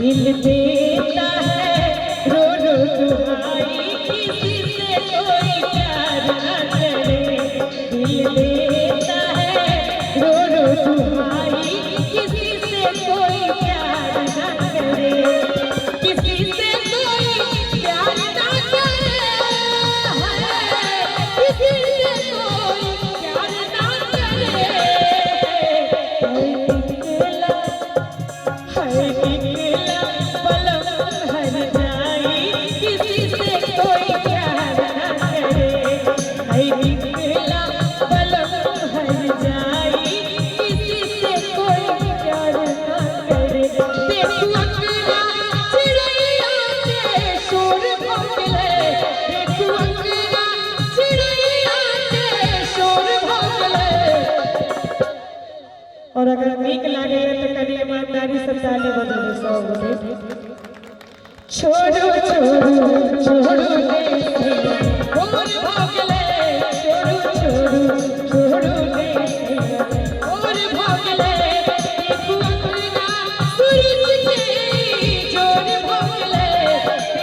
दिल देता है रो रो दुहाई, किसी से कोई प्यार न करे। दिल देता है रो रो दुहाई, किसी से कोई प्यार न करे। किसी से कोई प्यार न करे, किसी से कोई प्यार न करे। और अगर नीक लागे तो कभी ईमानदारी से ताली बजाओ सब। छोड़ो छोड़ो छोड़ो और भागले, छोड़ो छोड़ो छोड़ो और भागले। एक अंगना सूरज के जोर भागले,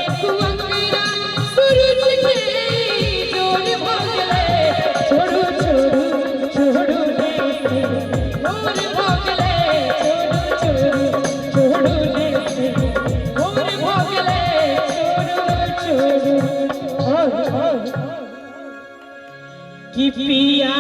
एक अंगना सूरज के जोर भागले। छोड़ो छोड़ो छोड़ो और भागले, छोड़ो छोड़ो छोड़ो और भागले। छोड़ो छोड़ो कि पिया